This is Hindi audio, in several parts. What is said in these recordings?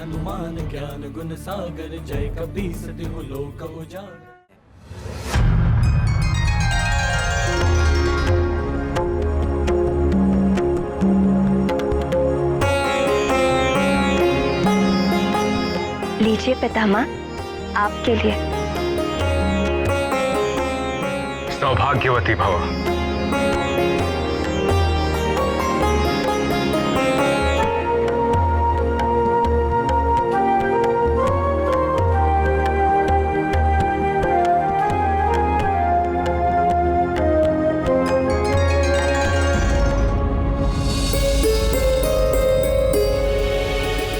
हनुमान ज्ञान गुण सागर, जय कपीस तिहु लोक उजागर। लीजिए पितामह, आपके लिए। सौभाग्यवती भव।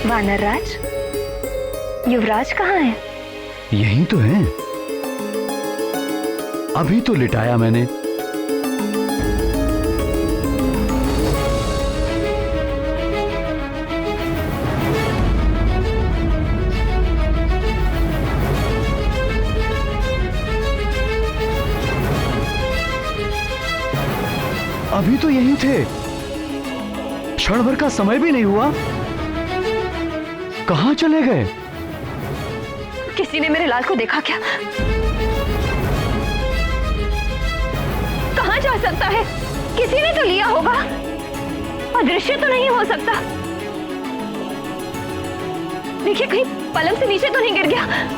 वानरराज, युवराज कहाँ है? यही तो है, अभी तो लिटाया मैंने। अभी तो यही थे, क्षण भर का समय भी नहीं हुआ, कहां चले गए? किसी ने मेरे लाल को देखा क्या? कहां जा सकता है? किसी ने तो लिया होगा, अदृश्य तो नहीं हो सकता। देखिए कहीं पलंग से नीचे तो नहीं गिर गया।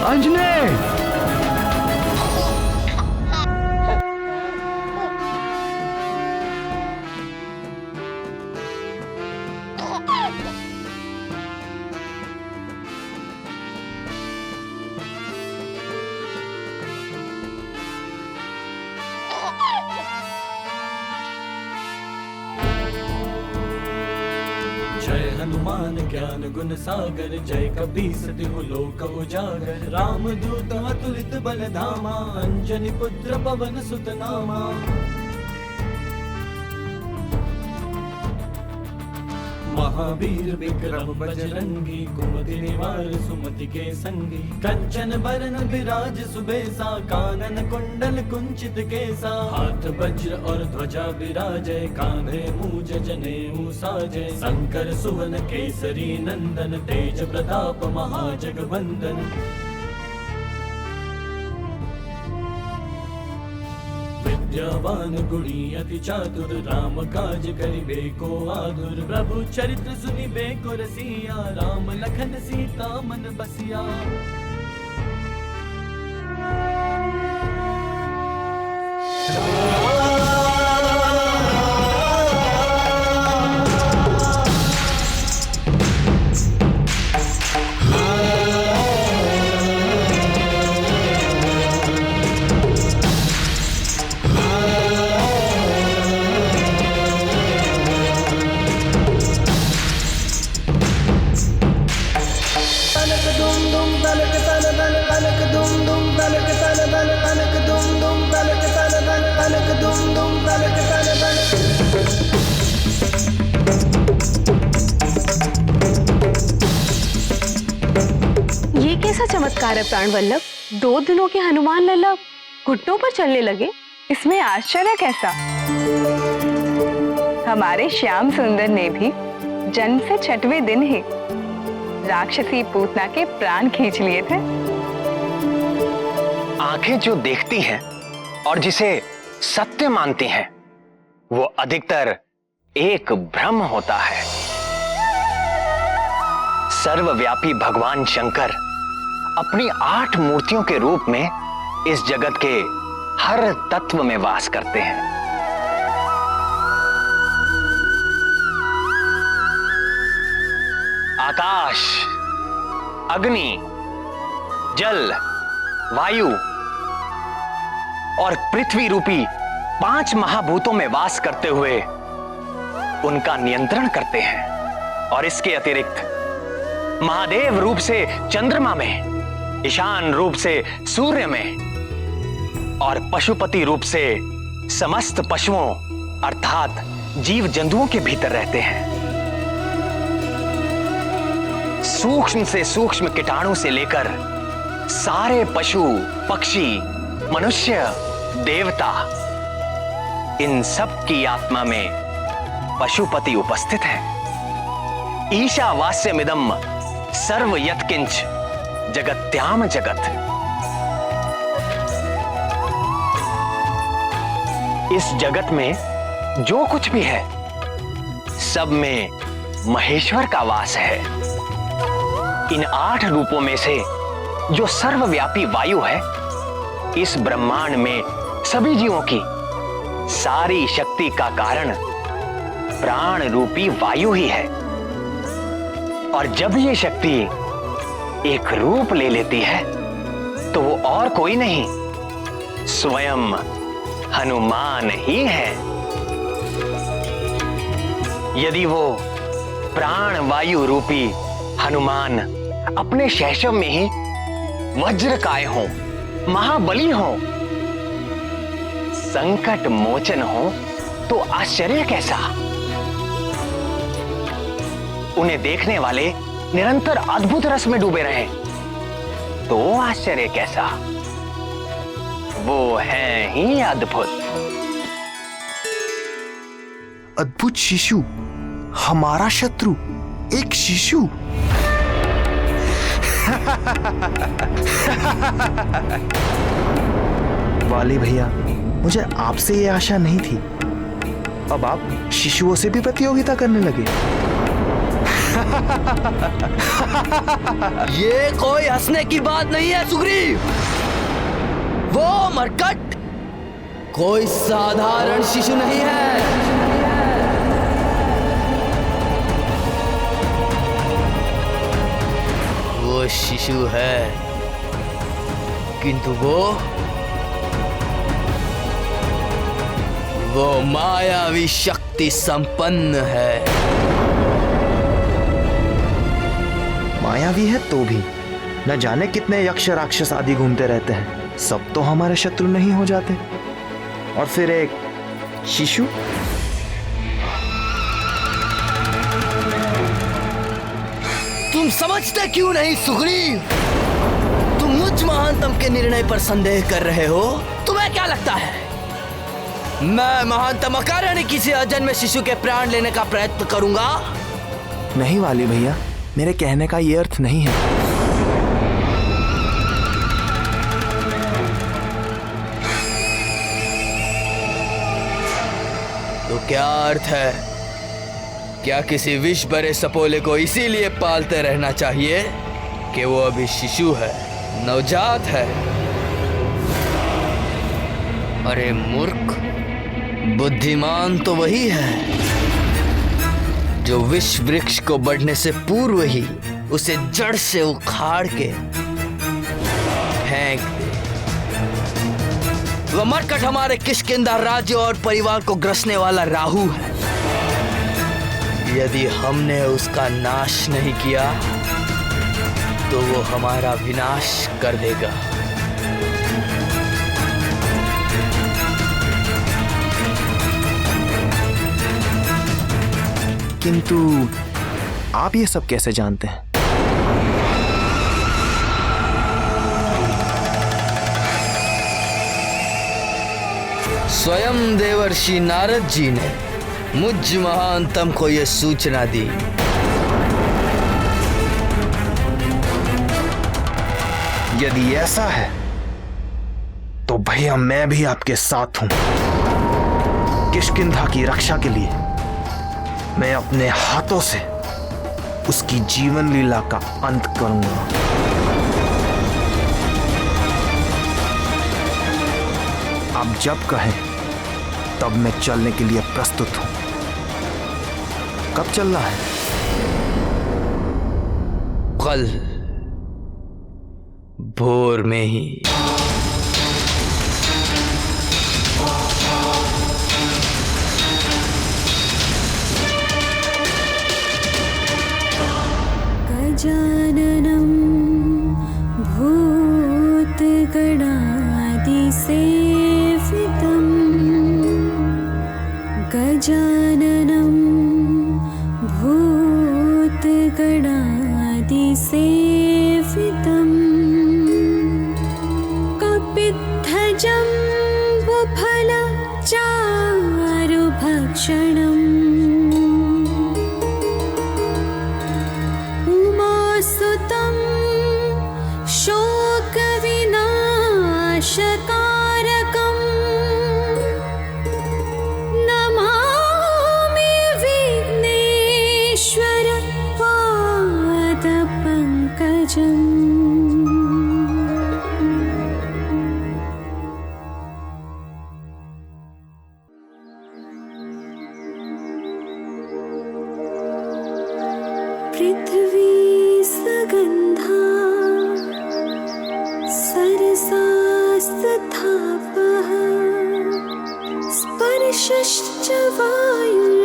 अंजने! जय हनुमान ज्ञान गुण सागर, जय कपीस तिहु लोक उजागर। राम दूत अतुलित बल धामा, अंजनी पुत्र पवन सुत नामा। महावीर विक्रम बजरंगी, कुमति निवार सुमति के संगी। कंचन बरन विराज सुबेसा, कानन कुंडल कुंचित केसा। हाथ वज्र और ध्वजा विराजय, कांधे मूज जनेऊ साजय। शंकर सुवन केसरी नंदन, तेज प्रताप महाजगवंदन। विद्यावान गुणी अति चातुर, राम काज करिबे को आतुर। प्रभु चरित्र सुनिबे को रसिया, राम लखन सीता मन बसिया। ये कैसा चमत्कार है प्राण वल्लभ? 2 दिनों के हनुमान लल्ला घुटनों पर चलने लगे, इसमें आश्चर्य कैसा? हमारे श्याम सुंदर ने भी जन्म से 6वें दिन ही राक्षसी पूतना के प्राण खींच लिए थे। आंखें जो देखती हैं और जिसे सत्य मानती हैं, वो अधिकतर एक भ्रम होता है। सर्वव्यापी भगवान शंकर अपनी 8 मूर्तियों के रूप में इस जगत के हर तत्व में वास करते हैं। आकाश, अग्नि, जल, वायु और पृथ्वी रूपी 5 महाभूतों में वास करते हुए उनका नियंत्रण करते हैं। और इसके अतिरिक्त महादेव रूप से चंद्रमा में, ईशान रूप से सूर्य में और पशुपति रूप से समस्त पशुओं अर्थात जीव जंतुओं के भीतर रहते हैं। सूक्ष्म से सूक्ष्म कीटाणु से लेकर सारे पशु, पक्षी, मनुष्य, देवता, इन सब की आत्मा में पशुपति उपस्थित है। ईशावास्यमिदं सर्व यत्किंच जगत्याम जगत। इस जगत में जो कुछ भी है सब में महेश्वर का वास है। इन 8 रूपों में से जो सर्वव्यापी वायु है, इस ब्रह्मांड में सभी जीवों की सारी शक्ति का कारण प्राण रूपी वायु ही है। और जब ये शक्ति एक रूप ले लेती है तो वो और कोई नहीं, स्वयं हनुमान ही है। यदि वो प्राण वायु रूपी हनुमान अपने शैशव में ही वज्रकाय हो, महाबली हो, संकट मोचन हो, तो आश्चर्य कैसा। उन्हें देखने वाले निरंतर अद्भुत रस में डूबे रहे तो आश्चर्य कैसा। वो हैं ही अद्भुत। अद्भुत शिशु, हमारा शत्रु एक शिशु। वाली भैया, मुझे आपसे ये आशा नहीं थी। अब आप शिशुओं से भी प्रतियोगिता करने लगे। ये कोई हंसने की बात नहीं है सुग्रीव। वो मरकट कोई साधारण शिशु नहीं है। वो शिशु है, किंतु वो मायावी शक्ति संपन्न है। मायावी है तो भी न जाने कितने यक्ष राक्षस आदि घूमते रहते हैं, सब तो हमारे शत्रु नहीं हो जाते। और फिर एक शिशु। तुम समझते क्यों नहीं सुग्रीव? तुम मुझ महानतम के निर्णय पर संदेह कर रहे हो। तुम्हें क्या लगता है मैं महानतम अकारण किसी अजन्मे शिशु के प्राण लेने का प्रयत्न करूंगा? नहीं वाली भैया, मेरे कहने का ये अर्थ नहीं है। तो क्या अर्थ है? क्या किसी विष भरे सपोले को इसीलिए पालते रहना चाहिए कि वो अभी शिशु है, नवजात है? अरे मूर्ख, बुद्धिमान तो वही है जो विष वृक्ष को बढ़ने से पूर्व ही उसे जड़ से उखाड़ के फेंक दे। वह मरकट हमारे किष्किंधा राज्य और परिवार को ग्रसने वाला राहु है। यदि हमने उसका नाश नहीं किया तो वो हमारा विनाश कर देगा। किंतु आप ये सब कैसे जानते हैं? स्वयं देवर्षि नारद जी ने मुझ महानतम को यह सूचना दी। यदि ऐसा है तो भैया मैं भी आपके साथ हूं। किष्किंधा की रक्षा के लिए मैं अपने हाथों से उसकी जीवन लीला का अंत करूंगा। आप जब कहें तब मैं चलने के लिए प्रस्तुत हूं। कब चलना है? कल भोर में ही। गजाननं भूतगणादिसेवितं गजाननं भूतगणादिसेवितं कपित्थजम्बुफलचारुभक्षणम् उमासुतं शोकविनाशकारकं नमामि विघ्नेश्वर पादपङ्कजम्। पृथ्वी सगन्धा सरसास्तथापः स्पर्शश्च वायुर्ज्वलनः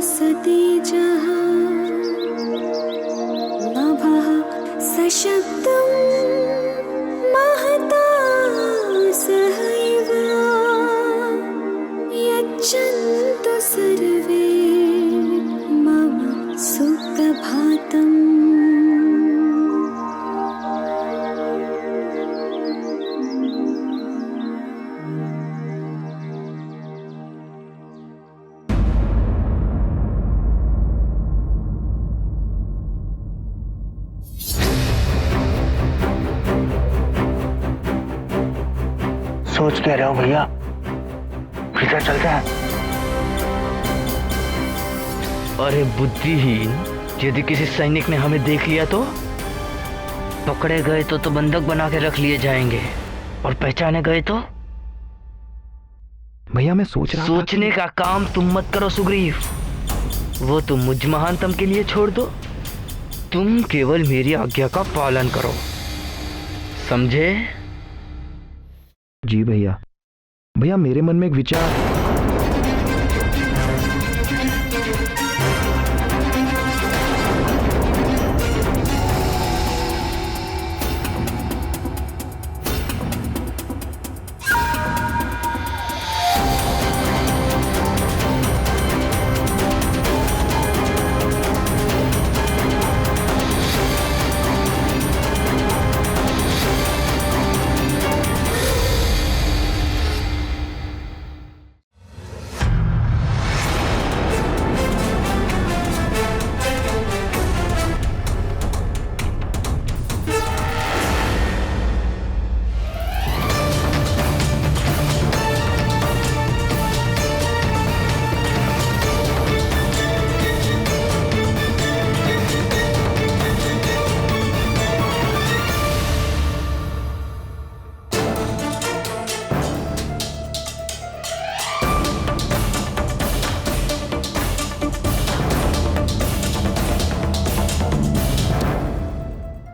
सतेजः नभः सशब्दं महता सहैव यच्छन्तु सर्वे मम सुप्रभातम्। सोच क्या रहे हो भैया? किधर चलते हैं? अरे बुद्धिहीन, यदि किसी सैनिक ने हमें देख लिया तो पकड़े गए तो बंधक बना के रख लिए जाएंगे, और पहचाने गए तो? भैया मैं सोच रहा था सोचने का काम तुम मत करो सुग्रीव, वो तुम मुझ महानतम के लिए छोड़ दो। तुम केवल मेरी आज्ञा का पालन करो, समझे? जी भैया। भैया मेरे मन में एक विचार।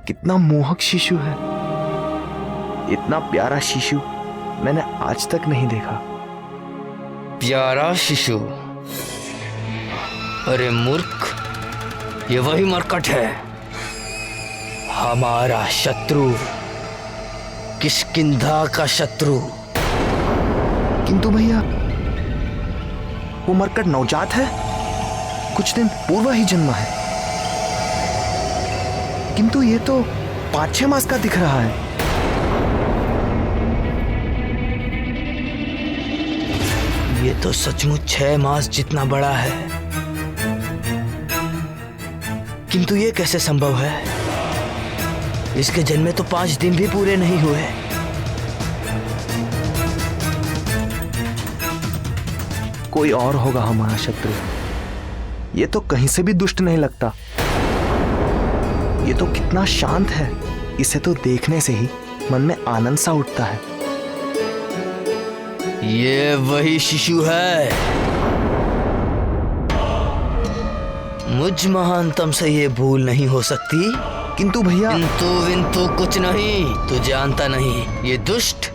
कितना मोहक शिशु है, इतना प्यारा शिशु मैंने आज तक नहीं देखा। प्यारा शिशु? अरे मूर्ख, ये वही मरकट है, हमारा शत्रु, किष्किंधा का शत्रु। किंतु भैया वो मरकट नवजात है, कुछ दिन पूर्व ही जन्मा है, किंतु ये तो 5-6 मास का दिख रहा है। ये तो सचमुच 6 मास जितना बड़ा है, किंतु ये कैसे संभव है? इसके जन्मे तो 5 दिन भी पूरे नहीं हुए। कोई और होगा हमारा शत्रु, ये तो कहीं से भी दुष्ट नहीं लगता। ये तो कितना शांत है, इसे तो देखने से ही मन में आनंद सा उठता है। ये वही शिशु है, मुझ महानतम से ये भूल नहीं हो सकती। किंतु भैया किंतु कुछ नहीं, तू जानता नहीं, ये दुष्ट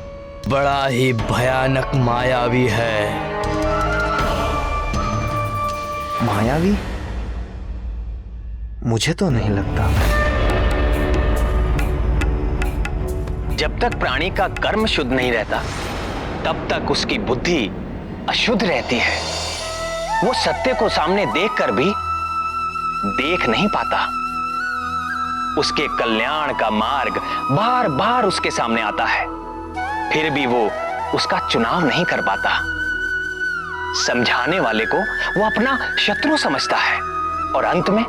बड़ा ही भयानक मायावी है। मायावी? मुझे तो नहीं लगता। जब तक प्राणी का कर्म शुद्ध नहीं रहता तब तक उसकी बुद्धि अशुद्ध रहती है। वो सत्य को सामने देखकर भी देख नहीं पाता। उसके कल्याण का मार्ग बार बार उसके सामने आता है, फिर भी वो उसका चुनाव नहीं कर पाता। समझाने वाले को वो अपना शत्रु समझता है और अंत में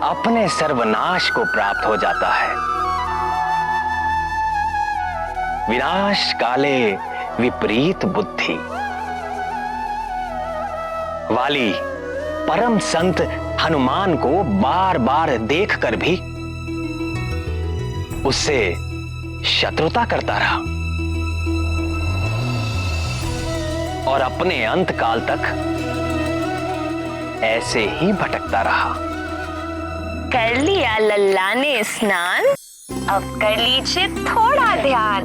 अपने सर्वनाश को प्राप्त हो जाता है। विनाश काले विपरीत बुद्धि। वाली परम संत हनुमान को बार बार देखकर भी उससे शत्रुता करता रहा और अपने अंत काल तक ऐसे ही भटकता रहा। कर लिया लल्ला ने स्नान, अब कर लीजिए थोड़ा ध्यान।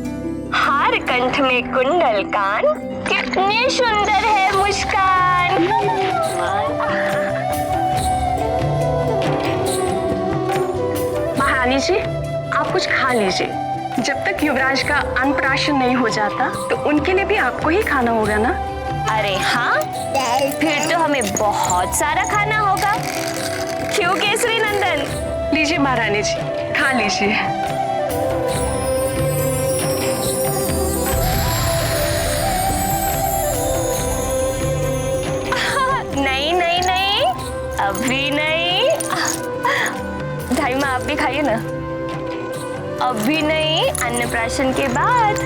हार कंठ में कुंडल कान, कितनी सुंदर है मुस्कान। महारानी जी, आप कुछ खा लीजिए। जब तक युवराज का अन्नप्राशन नहीं हो जाता तो उनके लिए भी आपको ही खाना होगा ना। अरे हाँ, फिर तो हमें बहुत सारा खाना होगा। क्यों केसरी नंदन? लीजिए महारानी जी, खा लीजिए। नहीं नहीं नहीं, अभी नहीं। ढाई माँ आप भी खाइए ना। अभी नहीं, अन्नप्राशन के बाद।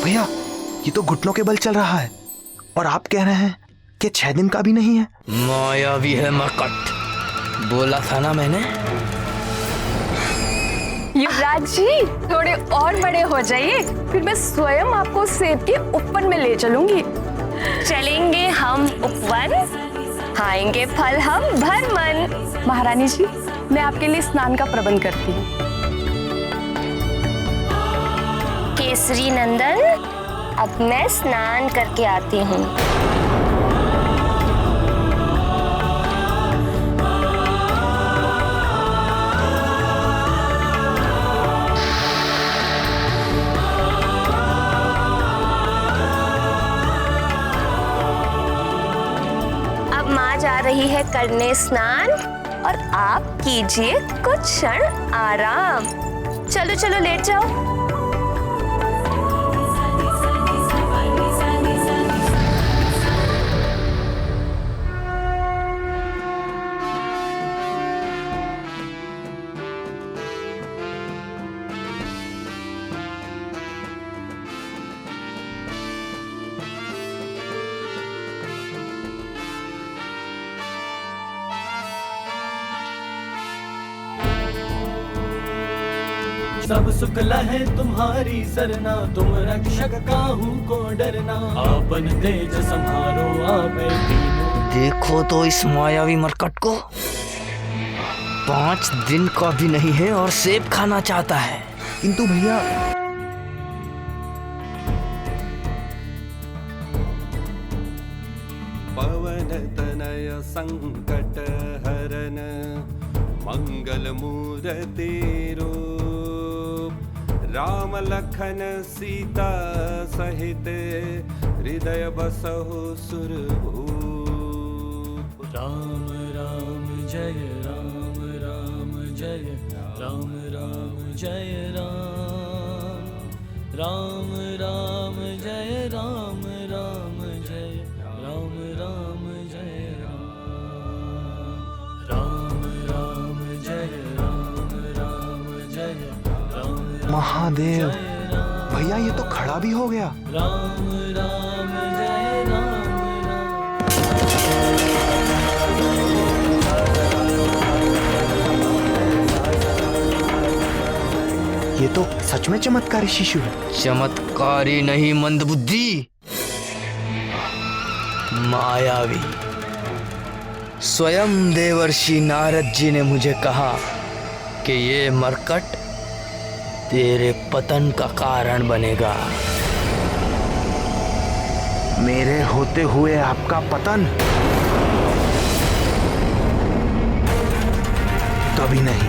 भैया, ये तो घुटनों के बल चल रहा है और आप कह रहे हैं कि 6 दिन का भी नहीं है। मायावी है मरकट, बोला था ना मैंने। युवराज जी, थोड़े और बड़े हो जाइए, फिर मैं स्वयं आपको सेब के उपवन में ले चलूंगी। चलेंगे हम उपवन, खाएंगे फल हम भर मन। महारानी जी, मैं आपके लिए स्नान का प्रबंध करती हूँ। केसरी नंदन, अब मैं स्नान करके आती हूँ। अब माँ जा रही है करने स्नान और आप कीजिए कुछ क्षण आराम। चलो चलो लेट जाओ। सब सुख लहे तुम्हारी सरना, तुम रक्षक काहू को डरना। आपन तेज संहारो आपे तीनों। देखो तो इस मायावी मरकट को, 5 दिन का भी नहीं है और सेब खाना चाहता है। किंतु भैया, पवन तनय संकट हरन, मंगल मूर्ति रूप। राम लखन सीता सहित, हृदय बसहु सुरभूप। राम राम जय राम, राम जय राम, राम जय राम। राम राम जय राम, राम जय राम, राम जय राम। राम राम जय राम, राम जय राम। महादेव, भैया ये तो खड़ा भी हो गया। राम राम जय राम, ये तो सच में चमत्कारी शिशु है। चमत्कारी नहीं, मंदबुद्धि, मायावी। स्वयं देवर्षि नारद जी ने मुझे कहा कि ये मरकट तेरे पतन का कारण बनेगा। मेरे होते हुए आपका पतन? कभी नहीं।